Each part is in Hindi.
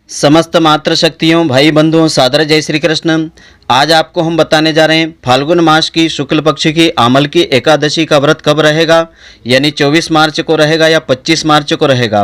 समस्त मातृशक्तियों भाई बंधुओं सादर जय श्री कृष्ण। आज आपको हम बताने जा रहे हैं फाल्गुन मास की शुक्ल पक्ष की आमल की एकादशी का व्रत कब रहेगा, यानी 24 मार्च को रहेगा या 25 मार्च को रहेगा।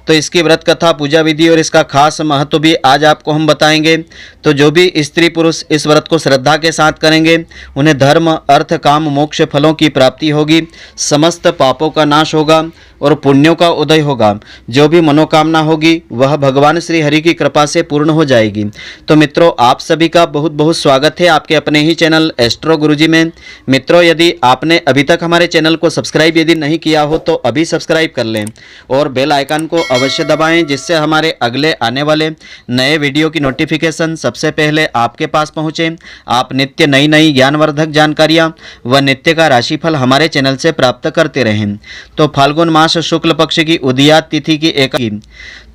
तो इसकी व्रत कथा, पूजा विधि और इसका खास महत्व भी आज आपको हम बताएंगे। तो जो भी स्त्री पुरुष इस व्रत को श्रद्धा के साथ करेंगे उन्हें धर्म अर्थ काम मोक्ष फलों की प्राप्ति होगी, समस्त पापों का नाश होगा और पुण्यों का उदय होगा। जो भी मनोकामना होगी वह भगवान श्री हरि की कृपा से पूर्ण हो जाएगी। तो मित्रों, आप सभी का बहुत बहुत स्वागत है आपके अपने ही चैनल एस्ट्रो गुरुजी में। मित्रों, यदि आपने अभी तक हमारे चैनल को सब्सक्राइब यदि नहीं किया हो तो अभी सब्सक्राइब कर लें और बेल आइकन को अवश्य दबाएं, जिससे हमारे अगले आने वाले नए वीडियो की नोटिफिकेशन सबसे पहले आपके पास पहुंचे। आप नित्य नई नई ज्ञानवर्धक जानकारियां व नित्य का राशिफल हमारे चैनल से प्राप्त करते रहें। तो फाल्गुन मास शुक्ल पक्ष की उदयात तिथि की एकादशी,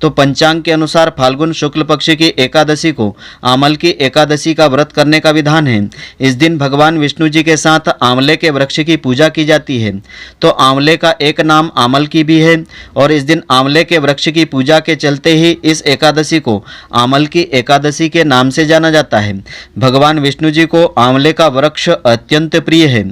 तो पंचांग के अनुसार फाल्गुन शुक्ल पक्ष की एकादशी को आमल की एकादशी का व्रत करने का विधान है। इस दिन भगवान विष्णु जी के साथ आंवले के वृक्ष की पूजा की जाती है। तो आंवले का एक नाम आमल की भी है और इस दिन आंवले के वृक्ष की पूजा के चलते ही इस एकादशी को आमल की एकादशी के नाम से जाना जाता है। भगवान विष्णु जी को आंवले का वृक्ष अत्यंत प्रिय है।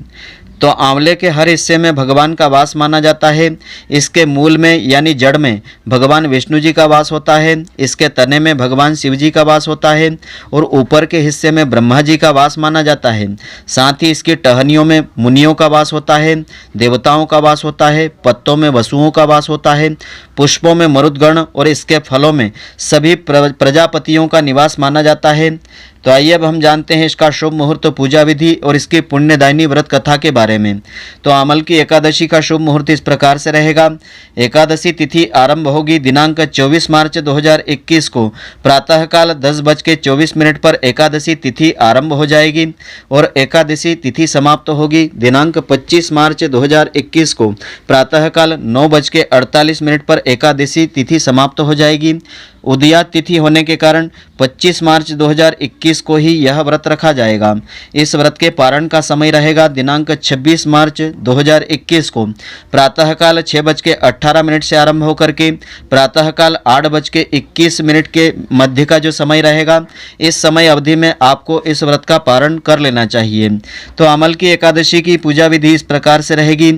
तो आंवले के हर हिस्से में भगवान का वास माना जाता है। इसके मूल में यानी जड़ में भगवान विष्णु जी का वास होता है, इसके तने में भगवान शिव जी का वास होता है और ऊपर के हिस्से में ब्रह्मा जी का वास माना जाता है। साथ ही इसकी टहनियों में मुनियों का वास होता है, देवताओं का वास होता है, पत्तों में वसुओं का वास होता है, पुष्पों में मरुदगण और इसके फलों में सभी प्रजापतियों का निवास माना जाता है। तो आइए अब हम जानते हैं इसका शुभ मुहूर्त, पूजा विधि और इसकी पुण्यदायिनी व्रत कथा के बारे में। तो आमल की एकादशी का शुभ मुहूर्त इस प्रकार से रहेगा। एकादशी तिथि आरंभ होगी दिनांक 24 मार्च 2021 को प्रातःकाल 10:24 पर एकादशी तिथि आरंभ हो जाएगी और एकादशी तिथि समाप्त होगी दिनांक 25 मार्च 2021 को प्रातःकाल 9:48 पर एकादशी तिथि समाप्त हो जाएगी। उदयात तिथि होने के कारण 25 मार्च 2021 को ही यह व्रत रखा जाएगा। इस व्रत के पारण का समय रहेगा दिनांक 26 मार्च 2021 को प्रातःकाल 6:18 से आरंभ होकर के प्रातःकाल 8:21 के मध्य का जो समय रहेगा, इस समय अवधि में आपको इस व्रत का पारण कर लेना चाहिए। तो अमल की एकादशी की पूजा विधि इस प्रकार से रहेगी।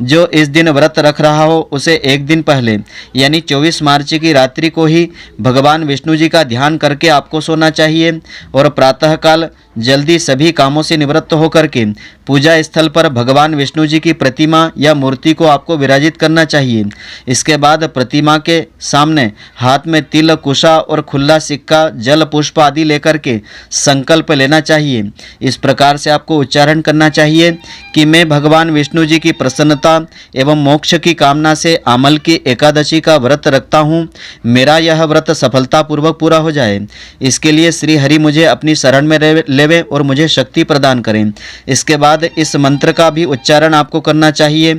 जो इस दिन व्रत रख रहा हो उसे एक दिन पहले यानी 24 मार्च की रात्रि को ही भगवान विष्णु जी का ध्यान करके आपको सोना चाहिए और प्रातःकाल जल्दी सभी कामों से निवृत्त होकर के पूजा स्थल पर भगवान विष्णु जी की प्रतिमा या मूर्ति को आपको विराजित करना चाहिए। इसके बाद प्रतिमा के सामने हाथ में तिल, कुशा और खुला सिक्का, जल, पुष्प आदि लेकर के संकल्प लेना चाहिए। इस प्रकार से आपको उच्चारण करना चाहिए कि मैं भगवान विष्णु जी की प्रसन्नता एवं मोक्ष की कामना से आमल की एकादशी का व्रत रखता हूँ। मेरा यह व्रत सफलतापूर्वक पूरा हो जाए, इसके लिए श्री हरि मुझे अपनी शरण में लेवे और मुझे शक्ति प्रदान करें। इसके बाद इस मंत्र का भी उच्चारण आपको करना चाहिए।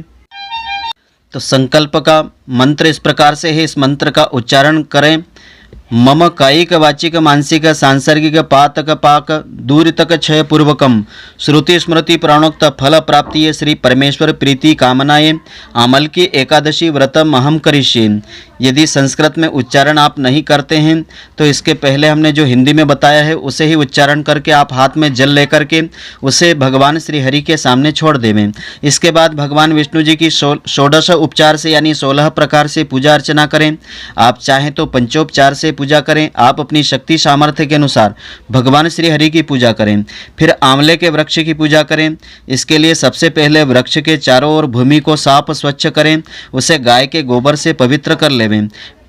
तो संकल्प का मंत्र इस प्रकार से है, इस मंत्र का उच्चारण करें। मम कायिक वाचिक मानसिक सांसर्गिक पातक पाक दूरितक क्षय पूर्वकम श्रुति स्मृति प्राणोक्त फल प्राप्ति श्री परमेश्वर प्रीति कामनाएं आमल की एकादशी व्रतम अहम करिष्ये। यदि संस्कृत में उच्चारण आप नहीं करते हैं तो इसके पहले हमने जो हिंदी में बताया है उसे ही उच्चारण करके आप हाथ में जल लेकर के उसे भगवान श्री हरि के सामने छोड़ देवें। इसके बाद भगवान विष्णु जी की 16 उपचार से यानी 16 प्रकार से पूजा अर्चना करें। आप चाहें तो पंचोपचार से पूजा करें, आप अपनी शक्ति सामर्थ्य के अनुसार भगवान श्री हरि की पूजा करें। फिर आंवले के वृक्ष की पूजा करें। इसके लिए सबसे पहले वृक्ष के चारों ओर भूमि को साफ स्वच्छ करें, उसे गाय के गोबर से पवित्र कर लें।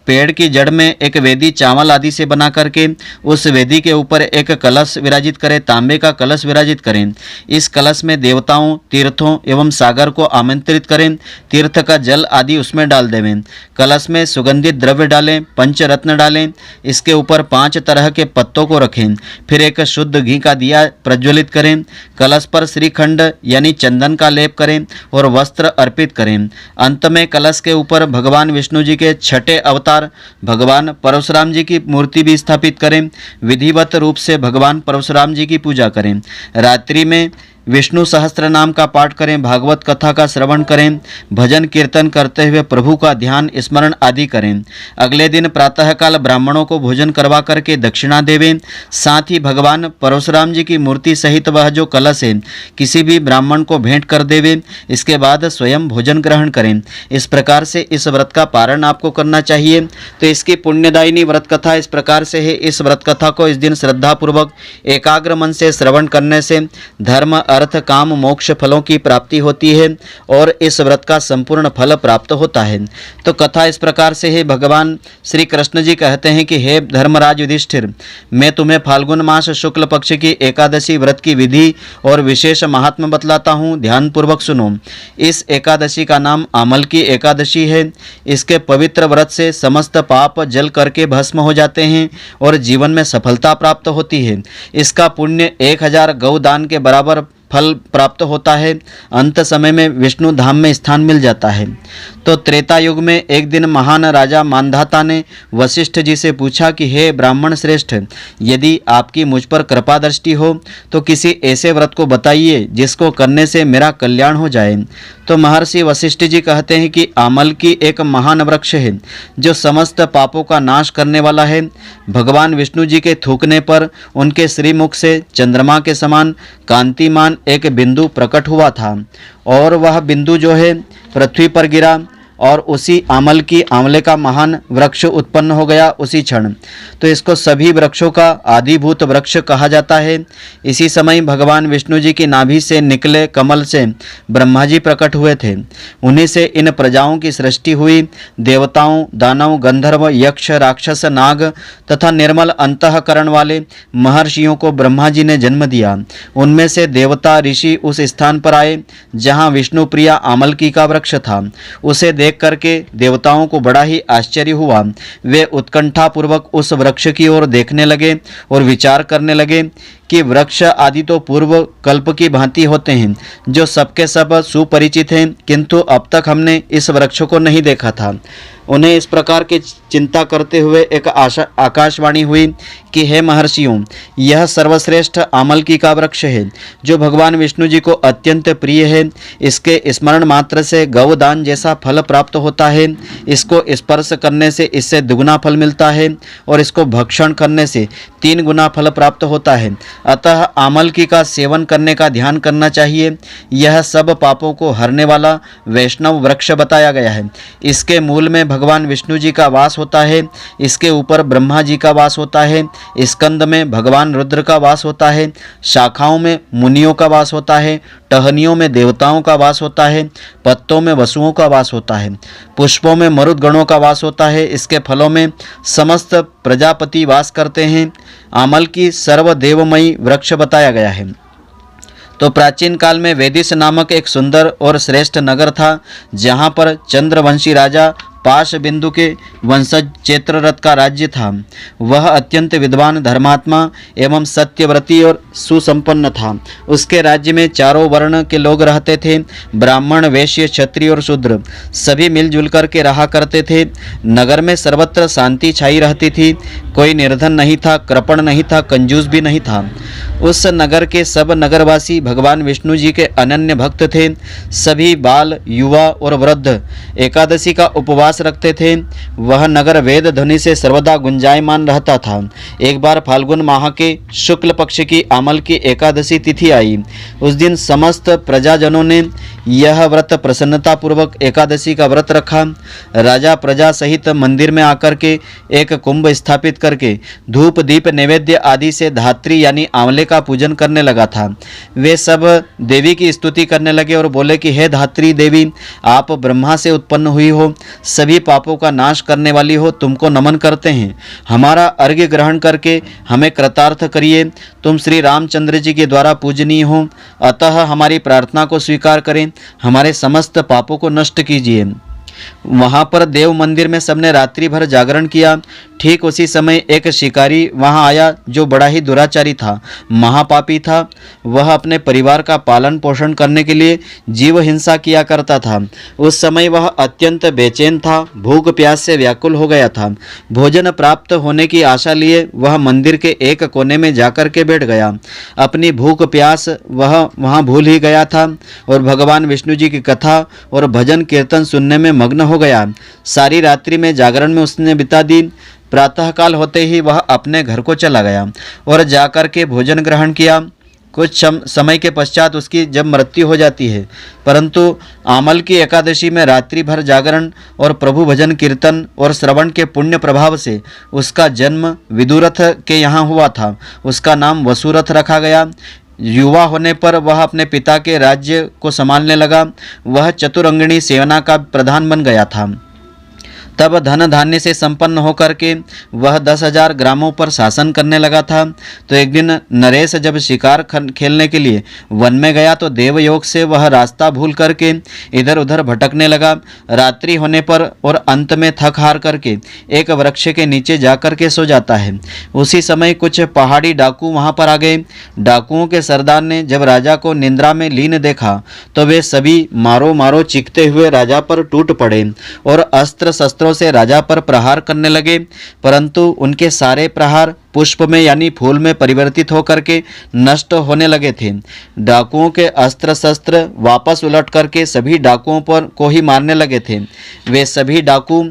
पेड़ की जड़ में एक वेदी चावल आदि से बना करके उस वेदी के ऊपर एक कलश विराजित करें, तांबे का कलश विराजित करें। इस कलश में देवताओं, तीर्थों एवं सागर को आमंत्रित करें। तीर्थ का जल आदि उसमें डाल देवें। कलश में सुगंधित द्रव्य डालें, पंचरत्न डालें। इसके ऊपर 5 तरह के पत्तों को रखें। फिर एक शुद्ध घी का दिया प्रज्वलित करें। कलश पर श्रीखंड यानी चंदन का लेप करें और वस्त्र अर्पित करें। अंत में कलश के ऊपर भगवान विष्णु जी के छठे अवतार भगवान परशुराम जी की मूर्ति भी स्थापित करें। विधिवत रूप से भगवान परशुराम जी की पूजा करें। रात्रि में विष्णु सहस्त्र नाम का पाठ करें, भागवत कथा का श्रवण करें, भजन कीर्तन करते हुए प्रभु का ध्यान स्मरण आदि करें। अगले दिन प्रातःकाल ब्राह्मणों को भोजन करवा करके दक्षिणा देवें। साथ ही भगवान परशुराम जी की मूर्ति सहित वह जो कलश है किसी भी ब्राह्मण को भेंट कर देवें। इसके बाद स्वयं भोजन ग्रहण करें। इस प्रकार से इस व्रत का पारण आपको करना चाहिए। तो इसकी पुण्यदायिनी व्रत कथा इस प्रकार से है। इस व्रत कथा को इस दिन श्रद्धापूर्वक एकाग्र मन से श्रवण करने से धर्म, अर्थ, काम, मोक्ष फलों की प्राप्ति होती है और इस व्रत का संपूर्ण फल प्राप्त होता है। तो कथा इस प्रकार से है। भगवान श्री कृष्ण जी कहते हैं कि हे धर्मराज युधिष्ठिर, मैं तुम्हें फाल्गुन मास शुक्ल पक्ष की एकादशी व्रत की विधि और विशेष महात्म्य बतलाता हूँ, ध्यानपूर्वक सुनो। इस एकादशी का नाम आमल की एकादशी है। इसके पवित्र व्रत से समस्त पाप जल करके भस्म हो जाते हैं और जीवन में सफलता प्राप्त होती है। इसका पुण्य 1000 गौदान के बराबर फल प्राप्त होता है। अंत समय में विष्णु धाम में स्थान मिल जाता है। तो त्रेता युग में एक दिन महान राजा मानधाता ने वशिष्ठ जी से पूछा कि हे ब्राह्मण श्रेष्ठ, यदि आपकी मुझ पर कृपा दृष्टि हो तो किसी ऐसे व्रत को बताइए जिसको करने से मेरा कल्याण हो जाए। तो महर्षि वशिष्ठ जी कहते हैं कि आमल की एक महान वृक्ष है जो समस्त पापों का नाश करने वाला है। भगवान विष्णु जी के थूकने पर उनके श्रीमुख से चंद्रमा के समान कांतिमान एक बिंदु प्रकट हुआ था और वह बिंदु जो है पृथ्वी पर गिरा और उसी आमल की आंवले का महान वृक्ष उत्पन्न हो गया उसी क्षण। तो इसको सभी वृक्षों का आदिभूत वृक्ष कहा जाता है। इसी समय भगवान विष्णु जी की नाभि से निकले कमल से ब्रह्मा जी प्रकट हुए थे। उन्हीं से इन प्रजाओं की सृष्टि हुई। देवताओं, दानव, गंधर्व, यक्ष, राक्षस, नाग तथा निर्मल अंतःकरण वाले महर्षियों को ब्रह्मा जी ने जन्म दिया। उनमें से देवता ऋषि उस स्थान पर आए जहाँ विष्णु प्रिया आमलकी का वृक्ष था। उसे देख करके देवताओं को बड़ा ही आश्चर्य हुआ। वे उत्कंठापूर्वक उस वृक्ष की ओर देखने लगे और विचार करने लगे कि वृक्ष आदि तो पूर्व कल्प की भांति होते हैं जो सबके सब सुपरिचित हैं, किंतु अब तक हमने इस वृक्ष को नहीं देखा था। उन्हें इस प्रकार की चिंता करते हुए एक आकाशवाणी हुई कि हे महर्षियों, यह सर्वश्रेष्ठ आमलकी का वृक्ष है जो भगवान विष्णु जी को अत्यंत प्रिय है। इसके स्मरण मात्र से गौदान जैसा फल प्राप्त होता है। इसको स्पर्श करने से इससे दुगुना फल मिलता है और इसको भक्षण करने से 3 गुना फल प्राप्त होता है। अतः आमलकी का सेवन करने का ध्यान करना चाहिए। यह सब पापों को हरने वाला वैष्णव वृक्ष बताया गया है। इसके मूल में भगवान विष्णु जी का वास होता है। इसके ऊपर ब्रह्मा जी का वास होता है। स्कंद में भगवान रुद्र का वास होता है। शाखाओं में मुनियों का वास होता है। टहनियों में देवताओं का वास होता है। पत्तों में वसुओं का वास होता है। पुष्पों में मरुदगणों का वास होता है। इसके फलों में समस्त प्रजापति वास करते हैं। आमल की सर्वदेवमयी वृक्ष बताया गया है। तो प्राचीन काल में वेदिस नामक एक सुंदर और श्रेष्ठ नगर था जहाँ पर चंद्रवंशी राजा पाश बिंदु के वंशज चैत्ररथ का राज्य था। वह अत्यंत विद्वान, धर्मात्मा एवं सत्यव्रती और सुसंपन्न था। उसके राज्य में चारों वर्ण के लोग रहते थे। ब्राह्मण, वैश्य, क्षत्रिय और शूद्र सभी मिलजुल कर के रहा करते थे। नगर में सर्वत्र शांति छाई रहती थी। कोई निर्धन नहीं था, कृपण नहीं था, कंजूस भी नहीं था। उस नगर के सब नगरवासी भगवान विष्णु जी के अनन्य भक्त थे। सभी बाल, युवा और वृद्ध एकादशी का उपवास रखते थे। वह नगर वेद ध्वनि से सर्वदा गुंजायमान रहता था। एक बार फाल्गुन माह के शुक्ल पक्ष की आमल की एकादशी तिथि आई। उस दिन समस्त प्रजाजनों ने यह व्रत प्रसन्नतापूर्वक एकादशी का व्रत रखा। राजा प्रजा सहित मंदिर में आकर के एक कुंभ स्थापित करके धूप, दीप, नैवेद्य आदि से धात्री यानी आंवले का पूजन करने लगा था। वे सब देवी की स्तुति करने लगे और बोले कि हे धात्री देवी, आप ब्रह्मा से उत्पन्न हुई हो, सभी पापों का नाश करने वाली हो, तुमको नमन करते हैं। हमारा अर्घ्य ग्रहण करके हमें कृतार्थ करिए। तुम श्री रामचंद्र जी के द्वारा पूजनीय हो, अतः हमारी प्रार्थना को स्वीकार करें, हमारे समस्त पापों को नष्ट कीजिए। वहाँ पर देव मंदिर में सबने रात्रि भर जागरण किया। ठीक उसी समय एक शिकारी वहाँ आया जो बड़ा ही दुराचारी था, महापापी था। वह अपने परिवार का पालन पोषण करने के लिए जीव हिंसा किया करता था। उस समय वह अत्यंत बेचैन था, भूख प्यास से व्याकुल हो गया था। भोजन प्राप्त होने की आशा लिए वह मंदिर के एक कोने में जाकर के बैठ गया। अपनी भूख प्यास वह वहाँ भूल ही गया था और भगवान विष्णु जी की कथा और भजन कीर्तन सुनने में मग्न हो गया। सारी रात्रि में जागरण में उसने बिता दी। प्रातःकाल होते ही वह अपने घर को चला गया और जाकर के भोजन ग्रहण किया। कुछ समय के पश्चात उसकी जब मृत्यु हो जाती है, परंतु आमल की एकादशी में रात्रि भर जागरण और प्रभु भजन कीर्तन और श्रवण के पुण्य प्रभाव से उसका जन्म विदुरथ के यहाँ हुआ था। उसका नाम वसुरथ रखा गया। युवा होने पर वह अपने पिता के राज्य को संभालने लगा। वह चतुरंगिणी सेना का प्रधान बन गया था। तब धन धान्य से संपन्न होकर के वह 10,000 ग्रामों पर शासन करने लगा था। तो एक दिन नरेश जब शिकार खेलने के लिए वन में गया तो देवयोग से वह रास्ता भूल करके इधर उधर भटकने लगा। रात्रि होने पर और अंत में थक हार करके एक वृक्ष के नीचे जाकर के सो जाता है। उसी समय कुछ पहाड़ी डाकू वहां पर आ गए। डाकुओं के सरदार ने जब राजा को निद्रा में लीन देखा तो वे सभी मारो मारो चीखते हुए राजा पर टूट पड़े और अस्त्र शस्त्रों से राजा पर प्रहार करने लगे, परंतु उनके सारे प्रहार पुष्प में यानी फूल में परिवर्तित होकर के नष्ट होने लगे थे। डाकुओं के अस्त्र शस्त्र वापस उलट करके सभी डाकुओं पर को ही मारने लगे थे। वे सभी डाकू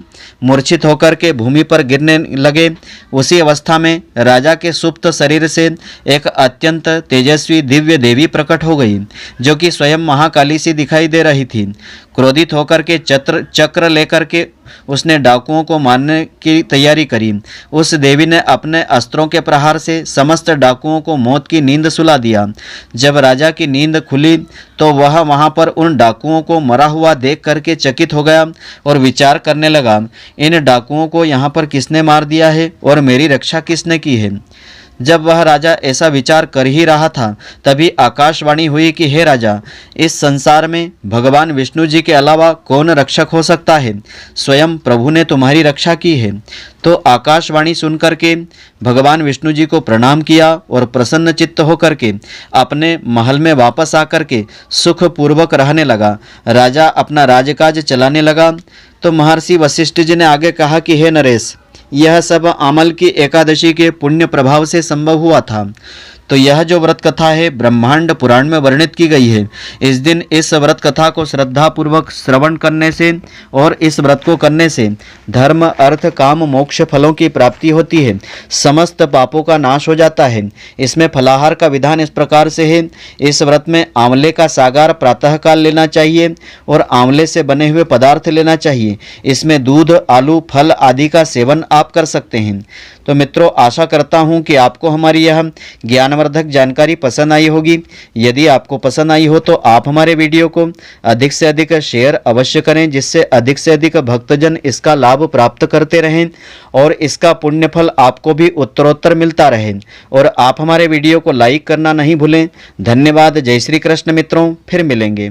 मूर्छित होकर के भूमि पर गिरने लगे। उसी अवस्था में राजा के सुप्त शरीर से एक अत्यंत तेजस्वी दिव्य देवी प्रकट हो गई, जो कि स्वयं महाकाली सी दिखाई दे रही थी। क्रोधित होकर के चक्र लेकर के उसने डाकुओं को मारने की तैयारी करी। उस देवी ने अपने अस्त्रों के प्रहार से समस्त डाकुओं को मौत की नींद सुला दिया। जब राजा की नींद खुली तो वह वहां पर उन डाकुओं को मरा हुआ देख करके चकित हो गया और विचार करने लगा, इन डाकुओं को यहाँ पर किसने मार दिया है और मेरी रक्षा किसने की है। जब वह राजा ऐसा विचार कर ही रहा था तभी आकाशवाणी हुई कि हे राजा, इस संसार में भगवान विष्णु जी के अलावा कौन रक्षक हो सकता है। स्वयं प्रभु ने तुम्हारी रक्षा की है। तो आकाशवाणी सुनकर के भगवान विष्णु जी को प्रणाम किया और प्रसन्न चित्त होकर के अपने महल में वापस आकर के सुखपूर्वक रहने लगा। राजा अपना राजकाज चलाने लगा। तो महर्षि वशिष्ठ जी ने आगे कहा कि हे नरेश, यह सब आमल की एकादशी के पुण्य प्रभाव से संभव हुआ था। तो यह जो व्रत कथा है ब्रह्मांड पुराण में वर्णित की गई है। इस दिन इस व्रत कथा को श्रद्धा पूर्वक श्रवण करने से और इस व्रत को करने से धर्म अर्थ काम मोक्ष फलों की प्राप्ति होती है। समस्त पापों का नाश हो जाता है। इसमें फलाहार का विधान इस प्रकार से है। इस व्रत में आंवले का सागार प्रातःकाल लेना चाहिए और आंवले से बने हुए पदार्थ लेना चाहिए। इसमें दूध आलू फल आदि का सेवन आप कर सकते हैं। तो मित्रों, आशा करता हूं कि आपको हमारी यह ज्ञानवर्धक जानकारी पसंद आई होगी। यदि आपको पसंद आई हो तो आप हमारे वीडियो को अधिक से अधिक शेयर अवश्य करें, जिससे अधिक से अधिक भक्तजन इसका लाभ प्राप्त करते रहें और इसका पुण्य फल आपको भी उत्तरोत्तर मिलता रहे। और आप हमारे वीडियो को लाइक करना नहीं भूलें। धन्यवाद। जय श्री कृष्ण मित्रों, फिर मिलेंगे।